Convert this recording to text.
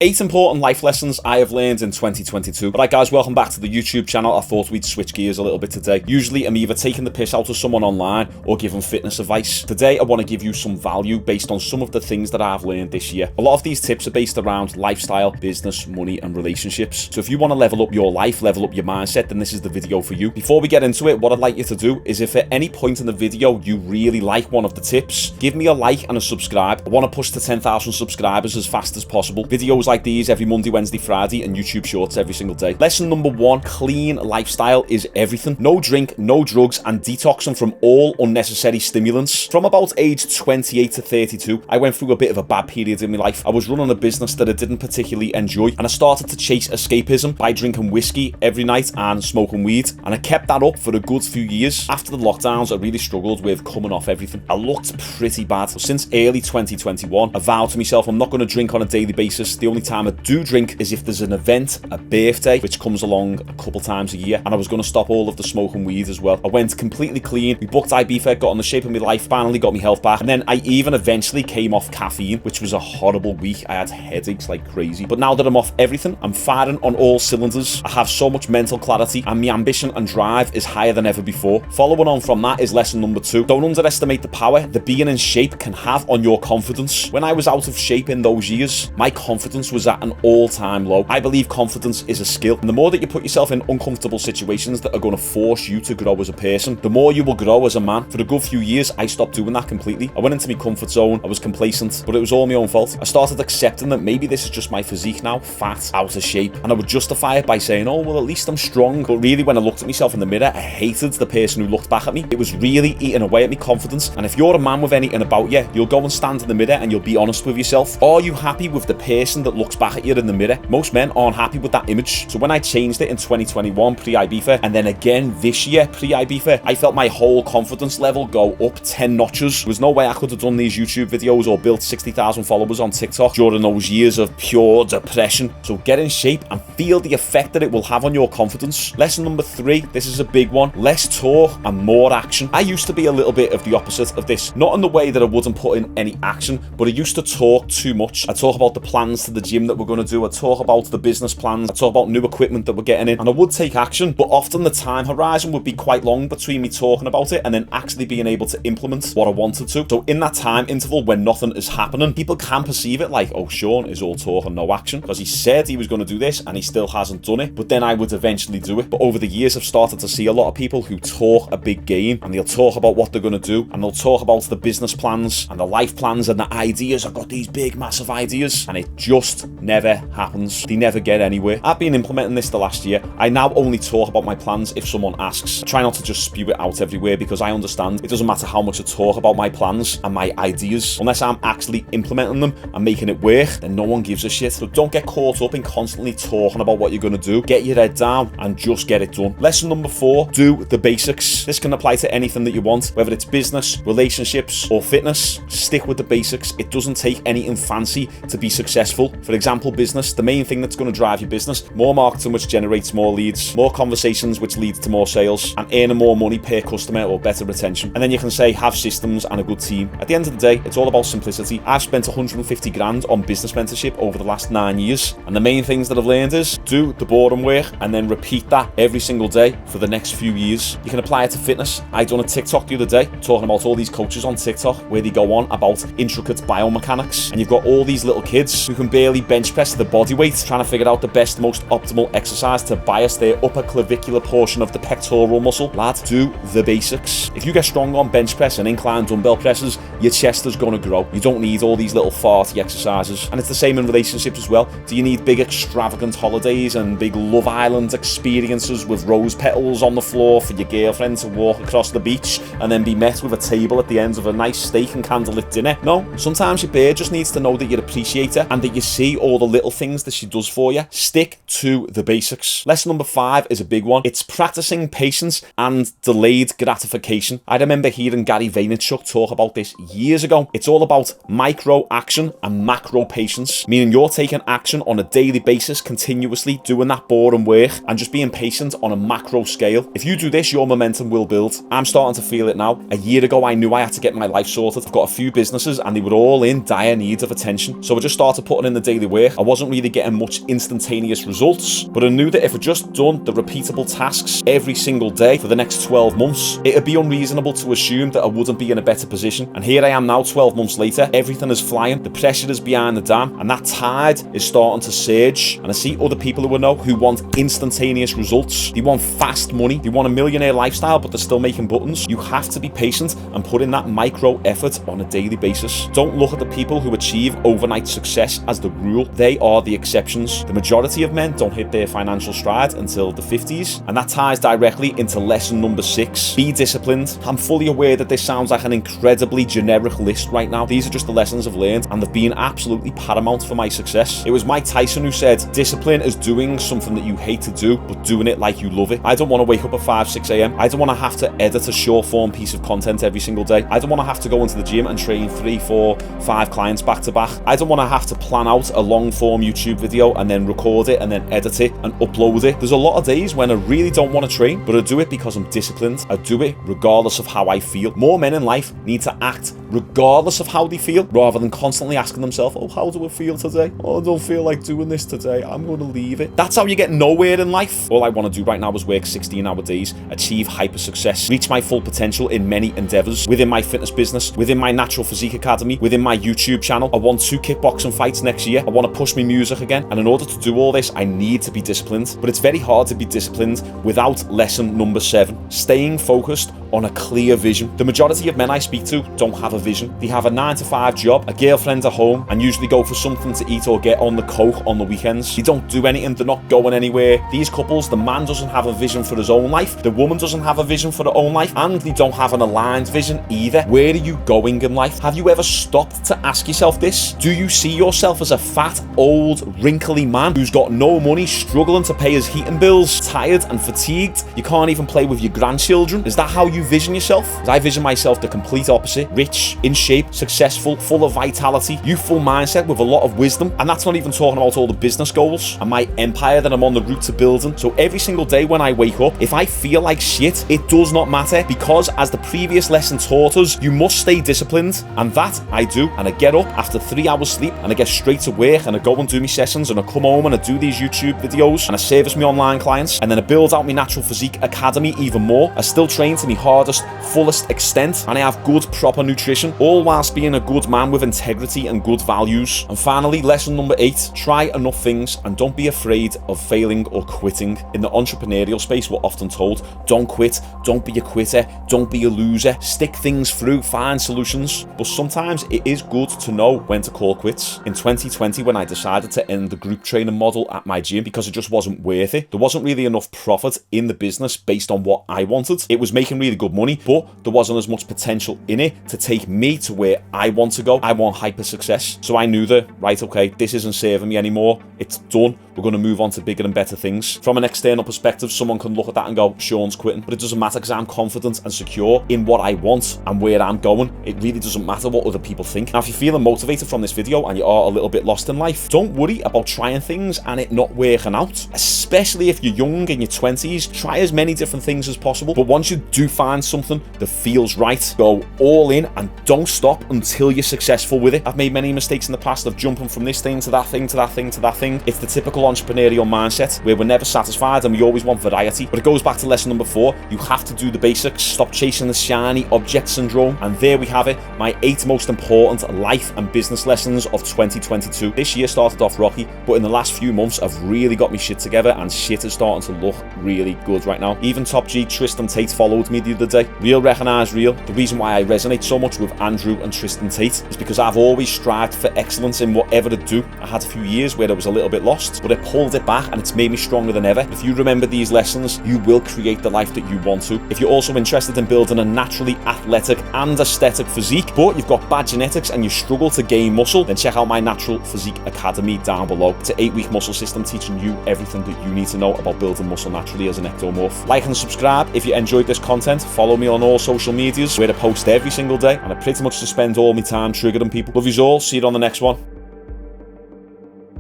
8 important life lessons I have learned in 2022. Alright guys, welcome back to the YouTube channel. I thought we'd switch gears a little bit today. Usually I'm either taking the piss out of someone online or giving fitness advice. Today I want to give you some value based on some of the things that I've learned this year. A lot of these tips are based around lifestyle, business, money and relationships. So if you want to level up your life, level up your mindset, then this is the video for you. Before we get into it, what I'd like you to do is if at any point in the video you really like one of the tips, give me a like and a subscribe. I want to push to 10,000 subscribers as fast as possible. Videos like these every Monday, Wednesday, Friday, and YouTube shorts every single day. Lesson number 1, clean lifestyle is everything. No drink, no drugs, and detoxing from all unnecessary stimulants. From about age 28 to 32, I went through a bit of a bad period in my life. I was running a business that I didn't particularly enjoy, and I started to chase escapism by drinking whiskey every night and smoking weed, and I kept that up for a good few years. After the lockdowns, I really struggled with coming off everything. I looked pretty bad. Since early 2021, I vowed to myself I'm not going to drink on a daily basis. The only time I do drink is if there's an event, a birthday, which comes along a couple times a year, and I was going to stop all of the smoking weed as well. I went completely clean. We booked Ibiza, got on the shape of my life, finally got my health back, and then I even eventually came off caffeine, which was a horrible week. I had headaches like crazy. But now that I'm off everything, I'm firing on all cylinders. I have so much mental clarity, and my ambition and drive is higher than ever before. Following on from that is lesson number 2. Don't underestimate the power that being in shape can have on your confidence. When I was out of shape in those years, my confidence was at an all-time low. I believe confidence is a skill, and the more that you put yourself in uncomfortable situations that are going to force you to grow as a person, the more you will grow as a man. For a good few years, I stopped doing that completely. I went into my comfort zone, I was complacent, but it was all my own fault. I started accepting that maybe this is just my physique now, fat, out of shape, and I would justify it by saying, oh, well, at least I'm strong. But really, when I looked at myself in the mirror, I hated the person who looked back at me. It was really eating away at my confidence, and if you're a man with anything about you, you'll go and stand in the mirror and you'll be honest with yourself. Are you happy with the person that looks back at you in the mirror? Most men aren't happy with that image. So when I changed it in 2021 pre-Ibiza, and then again this year pre-Ibiza, I felt my whole confidence level go up 10 notches. There was no way I could have done these YouTube videos or built 60,000 followers on TikTok during those years of pure depression. So get in shape and feel the effect that it will have on your confidence. Lesson number 3, this is a big one. Less talk and more action. I used to be a little bit of the opposite of this. Not in the way that I wouldn't put in any action, but I used to talk too much. I talk about the plans to the gym that we're going to do. I talk about the business plans. I talk about new equipment that we're getting in, and I would take action, but often the time horizon would be quite long between me talking about it and then actually being able to implement what I wanted to. So in that time interval when nothing is happening, people can perceive it like, oh, Shaun is all talk and no action because he said he was going to do this and he still hasn't done it. But then I would eventually do it. But over the years, I've started to see a lot of people who talk a big game, and they'll talk about what they're going to do, and they'll talk about the business plans and the life plans and the ideas. I've got these big massive ideas, and it just never happens. They never get anywhere. I've been implementing this the last year. I now only talk about my plans if someone asks. I try not to just spew it out everywhere, because I understand it doesn't matter how much I talk about my plans and my ideas. Unless I'm actually implementing them and making it work, then no one gives a shit. So don't get caught up in constantly talking about what you're going to do. Get your head down and just get it done. Lesson number 4, do the basics. This can apply to anything that you want, whether it's business, relationships, or fitness. Stick with the basics. It doesn't take anything fancy to be successful. For example, business, the main thing that's going to drive your business: more marketing, which generates more leads, more conversations, which leads to more sales, and earning more money per customer or better retention. And then you can say have systems and a good team. At the end of the day, it's all about simplicity. I've spent 150 grand on business mentorship over the last 9 years, and the main things that I've learned is do the boring work and then repeat that every single day for the next few years. You can apply it to fitness. I done a TikTok the other day talking about all these coaches on TikTok where they go on about intricate biomechanics, and you've got all these little kids who can barely bench press the body weight, trying to figure out the best, most optimal exercise to bias their upper clavicular portion of the pectoral muscle. Lad, do the basics. If you get strong on bench press and incline dumbbell presses, your chest is going to grow. You don't need all these little farty exercises. And it's the same in relationships as well. Do you need big extravagant holidays and big Love Island experiences with rose petals on the floor for your girlfriend to walk across the beach and then be met with a table at the end of a nice steak and candlelit dinner? No, sometimes your bear just needs to know that you appreciate her and that you see all the little things that she does for you. Stick to the basics. Lesson number 5 is a big one. It's practicing patience and delayed gratification. I remember hearing Gary Vaynerchuk talk about this years ago. It's all about micro action and macro patience, meaning you're taking action on a daily basis, continuously doing that boring work and just being patient on a macro scale. If you do this, your momentum will build. I'm starting to feel it now. A year ago, I knew I had to get my life sorted. I've got a few businesses and they were all in dire need of attention. So I just started putting in the daily work, I wasn't really getting much instantaneous results, but I knew that if I just done the repeatable tasks every single day for the next 12 months, it'd be unreasonable to assume that I wouldn't be in a better position. And here I am now 12 months later, everything is flying, the pressure is behind the dam, and that tide is starting to surge. And I see other people who I know who want instantaneous results. They want fast money, they want a millionaire lifestyle, but they're still making buttons. You have to be patient and put in that micro effort on a daily basis. Don't look at the people who achieve overnight success as the rule. They are the exceptions. The majority of men don't hit their financial stride until the 50s, and that ties directly into lesson number 6. Be disciplined. I'm fully aware that this sounds like an incredibly generic list right now. These are just the lessons I've learned, and they've been absolutely paramount for my success. It was Mike Tyson who said, discipline is doing something that you hate to do, but doing it like you love it. I don't want to wake up at 5, 6 a.m. I don't want to have to edit a short form piece of content every single day. I don't want to have to go into the gym and train 3, 4, 5 clients back to back. I don't want to have to plan out a long form YouTube video and then record it and then edit it and upload it. There's a lot of days when I really don't want to train, but I do it because I'm disciplined. I do it regardless of how I feel. More men in life need to act regardless of how they feel, rather than constantly asking themselves, oh, how do I feel today? Oh, I don't feel like doing this today. I'm going to leave it. That's how you get nowhere in life. All I want to do right now is work 16-hour days, achieve hyper success, reach my full potential in many endeavors, within my fitness business, within my Natural Physique Academy, within my YouTube channel. I want 2 kickboxing fights next year. I want to push my music again. And in order to do all this, I need to be disciplined. But it's very hard to be disciplined without lesson number 7, staying focused on a clear vision. The majority of men I speak to don't have a vision. They have a 9-to-5 job, a girlfriend at home, and usually go for something to eat or get on the coke on the weekends. They don't do anything, they're not going anywhere. These couples, the man doesn't have a vision for his own life, the woman doesn't have a vision for her own life, and they don't have an aligned vision either. Where are you going in life? Have you ever stopped to ask yourself this? Do you see yourself as a fat, old, wrinkly man who's got no money, struggling to pay his heating bills, tired and fatigued? You can't even play with your grandchildren? Is that how you vision yourself? I vision myself the complete opposite. Rich, in shape, successful, full of vitality, youthful mindset with a lot of wisdom. And that's not even talking about all the business goals and my empire that I'm on the route to building. So every single day when I wake up, if I feel like shit, it does not matter, because as the previous lesson taught us, you must stay disciplined. And that I do. And I get up after 3 hours sleep and I get straight to work and I go and do my sessions and I come home and I do these YouTube videos and I service my online clients, and then I build out my Natural Physique Academy even more. I still train to my hardest, fullest extent, and I have good, proper nutrition, all whilst being a good man with integrity and good values. And finally, lesson number 8, try enough things and don't be afraid of failing or quitting. In the entrepreneurial space, we're often told, don't quit, don't be a quitter, don't be a loser, stick things through, find solutions. But sometimes it is good to know when to call quits. In 2020, when I decided to end the group training model at my gym because it just wasn't worth it, there wasn't really enough profit in the business based on what I wanted. It was making really good money, but there wasn't as much potential in it to take me to where I want to go. I want hyper success. So I knew that, right, okay, this isn't serving me anymore. It's done. We're going to move on to bigger and better things. From an external perspective, someone can look at that and go, Shaun's quitting. But it doesn't matter, because I'm confident and secure in what I want and where I'm going. It really doesn't matter what other people think. Now, if you're feeling motivated from this video and you are a little bit lost in life, don't worry about trying things and it not working out. Especially if you're young, in your 20s, try as many different things as possible. But once you do find something that feels right, go all in and don't stop until you're successful with it. I've made many mistakes in the past of jumping from this thing to that thing to that thing to that thing. It's the typical entrepreneurial mindset where we're never satisfied and we always want variety. But it goes back to lesson number 4. You have to do the basics. Stop chasing the shiny object syndrome. And there we have it, my 8 most important life and business lessons of 2022. This year started off rocky, but in the last few months I've really got my shit together and shit is starting to look really good right now. Even top G Tristan Tate followed me the other day. Real recognize real. The reason why I resonate so much with Andrew and Tristan Tate is because I've always strived for excellence in whatever I do. I had a few years where I was a little bit lost, but I pulled it back and it's made me stronger than ever. If you remember these lessons, you will create the life that you want to. If you're also interested in building a naturally athletic and aesthetic physique, but you've got bad genetics and you struggle to gain muscle, then check out my Natural Physique Academy down below. It's an 8-week muscle system teaching you everything that you need to know about building muscle naturally as an ectomorph. Like and subscribe if you enjoyed this content. Follow me on all social medias where I post every single day, and I pretty much just spend all my time triggering people. Love yous all. See you on the next one.